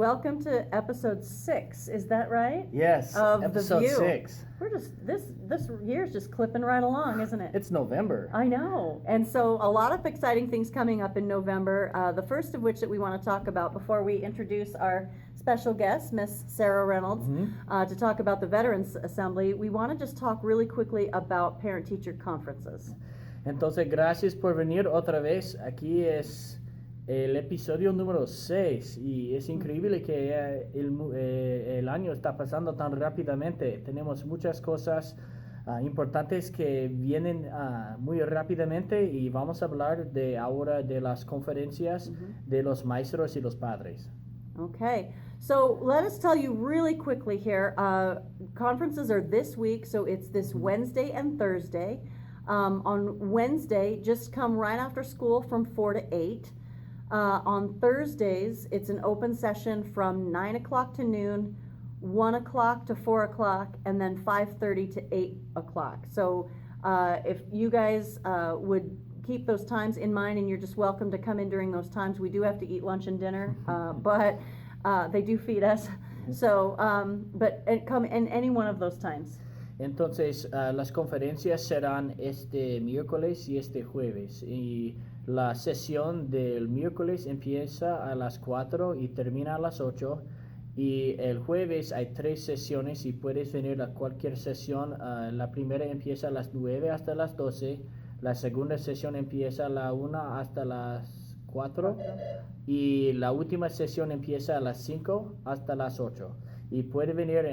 welcome to episode 6. Is that right? Yes, Of episode The View. 6. We're just this year's just clipping right along, isn't it? It's November. I know. And so a lot of exciting things coming up in November. The first of which that we want to talk about before we introduce our special guest, Miss Sarah Reynolds, to talk about the Veterans Assembly. We want to just talk really quickly about parent-teacher conferences. Entonces, gracias por venir otra vez. Aquí es el episodio número 6 y es increíble que el año está pasando tan rápidamente. Tenemos muchas cosas importantes que vienen muy rápidamente y vamos a hablar de ahora de las conferencias de los maestros y los padres. Okay, so let us tell you really quickly here. Conferences are this week, so it's this Wednesday and Thursday. On Wednesday, just come right after school from 4 to 8. On Thursdays, it's an open session from 9 o'clock to noon, 1 o'clock to 4 o'clock, and then 5:30 to 8 o'clock. So if you guys would keep those times in mind, and you're just welcome to come in during those times. We do have to eat lunch and dinner, but they do feed us. So, but come in any one of those times. Entonces, las conferencias serán este miércoles y este jueves. Y la sesión del miércoles empieza a las 4 y termina a las 8. Y el jueves hay 3 sesiones y puedes venir a cualquier sesión. La primera empieza a las 9 hasta las 12. La segunda sesión empieza a la 1 hasta las 4. Y la última sesión empieza a las 5 hasta las 8. Y puede venir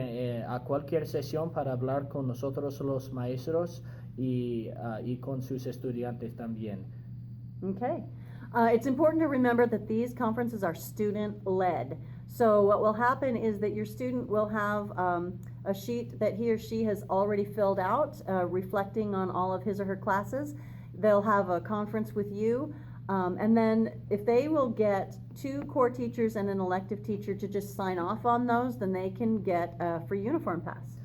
a cualquier sesión para hablar con nosotros los maestros y con sus estudiantes también. Okay. It's important to remember that these conferences are student-led. So what will happen is that your student will have a sheet that he or she has already filled out, reflecting on all of his or her classes. They'll have a conference with you. And then if they will get 2 core teachers and an elective teacher to just sign off on those, then they can get a free uniform pass.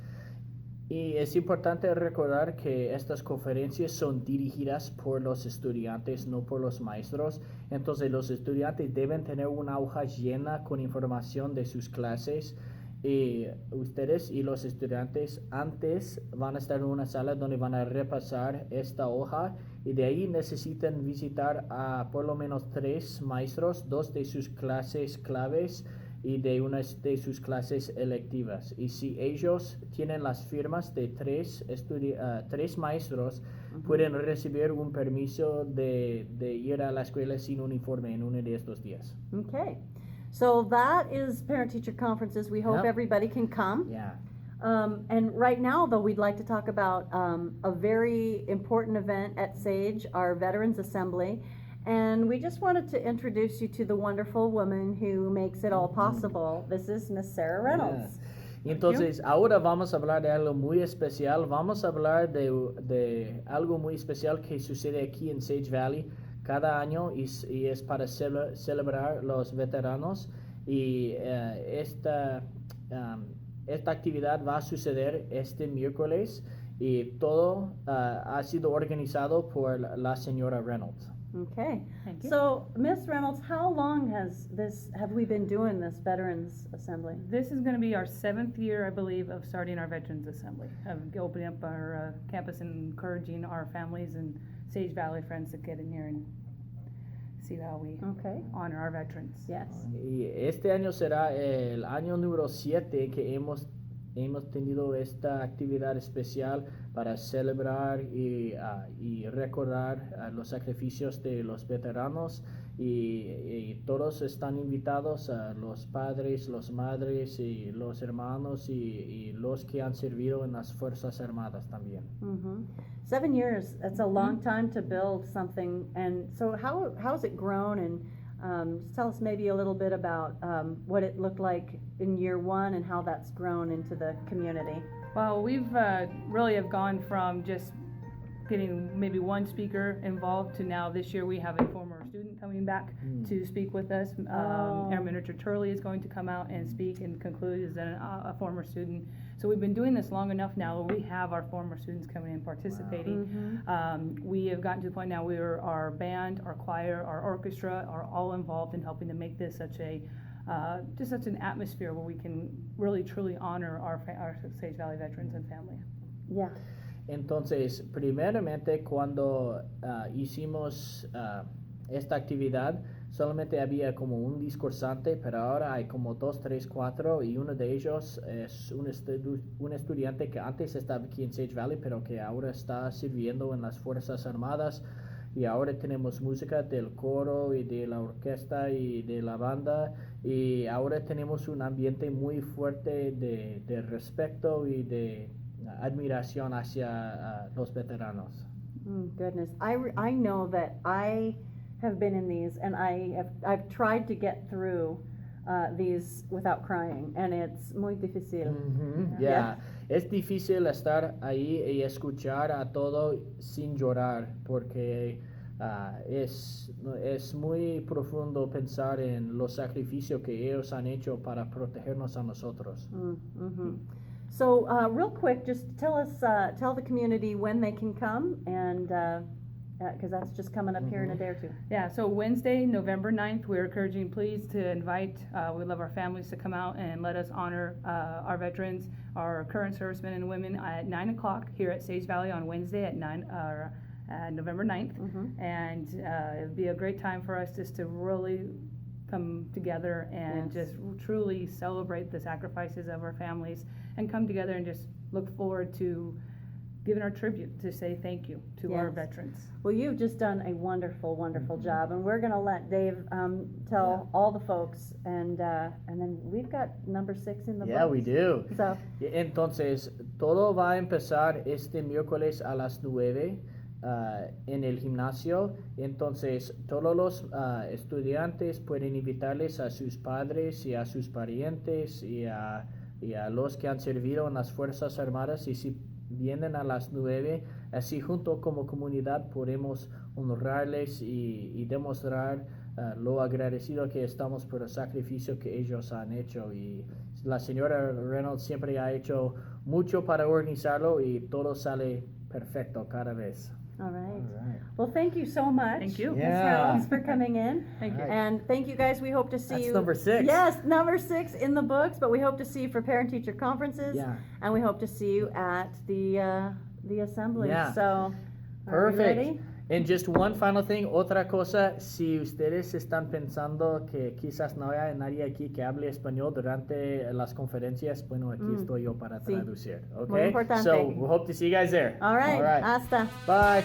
Y es importante recordar que estas conferencias son dirigidas por los estudiantes, no por los maestros. Entonces los estudiantes deben tener una hoja llena con información de sus clases. Y ustedes y los estudiantes antes van a estar en una sala donde van a repasar esta hoja y de ahí necesitan visitar a por lo menos 3 maestros, 2 de sus clases claves y de una de sus clases electivas. Y si ellos tienen las firmas de 3 maestros, pueden recibir un permiso de ir a la escuela sin uniforme en uno de estos días. Okay. So that is parent-teacher conferences. We hope everybody can come. Yeah. And right now, though, we'd like to talk about a very important event at SAGE, our Veterans Assembly. And we just wanted to introduce you to the wonderful woman who makes it all possible. This is Miss Sarah Reynolds. Yeah. Entonces, ahora vamos a hablar de algo muy especial. Vamos a hablar de algo muy especial que sucede aquí en Sage Valley cada año y es para celebrar los veteranos. Y esta actividad va a suceder este miércoles y todo ha sido organizado por la señora Reynolds. Okay. Thank you. So, Miss Reynolds, how long have we been doing this Veterans Assembly? This is going to be our 7th year, I believe, of starting our Veterans Assembly, of opening up our campus and encouraging our families and Sage Valley friends to get in here and see how we honor our veterans. Yes. Y este año será el año número 7 que hemos tenido esta actividad especial para celebrar y recordar los sacrificios de los veteranos y todos están invitados, los padres, los madres y los hermanos y los que han servido en las Fuerzas Armadas también. 7 years, that's a long time to build something. And so how's it grown? And just tell us maybe a little bit about what it looked like in year 1 and how that's grown into the community. Well, we've really have gone from just getting maybe 1 speaker involved to now this year we have a former student coming back to speak with us. Airman Richard Turley is going to come out and speak and conclude as a former student. So we've been doing this long enough now where we have our former students coming in participating. Wow. We have gotten to the point now where our band, our choir, our orchestra are all involved in helping to make this such a just such an atmosphere where we can really truly honor our Sage Valley veterans and family. Yeah. Entonces, primeramente cuando hicimos esta actividad, solamente había como un discursante, pero ahora hay como 2, 3, 4 y uno de ellos es un estudiante que antes estaba aquí en Sage Valley, pero que ahora está sirviendo en las Fuerzas Armadas. Y ahora tenemos música del coro y de la orquesta y de la banda, y ahora tenemos un ambiente muy fuerte de respeto y de admiración hacia los veteranos. Goodness, I know that I have been in these, and I've tried to get through these without crying, and it's muy difícil. Yeah. Es difícil estar ahí y escuchar a todo sin llorar, porque es muy profundo pensar en los sacrificios que ellos han hecho para protegernos a nosotros. So, real quick, just tell the community when they can come, and because that's just coming up here in a day or two. Yeah, so Wednesday, November 9th, we're encouraging please to invite, we'd love our families to come out and let us honor our veterans, our current servicemen and women at 9 o'clock here at Sage Valley on Wednesday at November 9th. And it'd be a great time for us just to really come together and Yes. just truly celebrate the sacrifices of our families and come together and just look forward to giving our tribute to say thank you to our Yes. veterans. Well, you've just done a wonderful, wonderful job, and we're going to let Dave tell all the folks, and then we've got number 6 in the Yeah, books. we do. So, Entonces, todo va a empezar este miércoles a las 9 en el gimnasio. Entonces, todos los estudiantes pueden invitarles a sus padres y a sus parientes y a los que han servido en las Fuerzas Armadas, y si vienen a las 9, así junto como comunidad podemos honrarles y demostrar lo agradecido que estamos por el sacrificio que ellos han hecho. Y la señora Reynolds siempre ha hecho mucho para organizarlo y todo sale perfecto cada vez. all right. Well, thank you so much. Thank you. Ms. Yeah. Reynolds, for coming in. Thank you. All right. And thank you guys. We hope to see That's you. number 6. Yes, number 6 in the books, but we hope to see you for parent-teacher conferences. Yeah. And we hope to see you at the assembly. Yeah. So, are we Perfect. ready? And just one final thing, otra cosa, si ustedes están pensando que quizás no haya nadie aquí que hable español durante las conferencias, bueno, aquí estoy yo para Sí. traducir. Muy Okay? importante. So, we hope to see you guys there. All right. Hasta. Bye.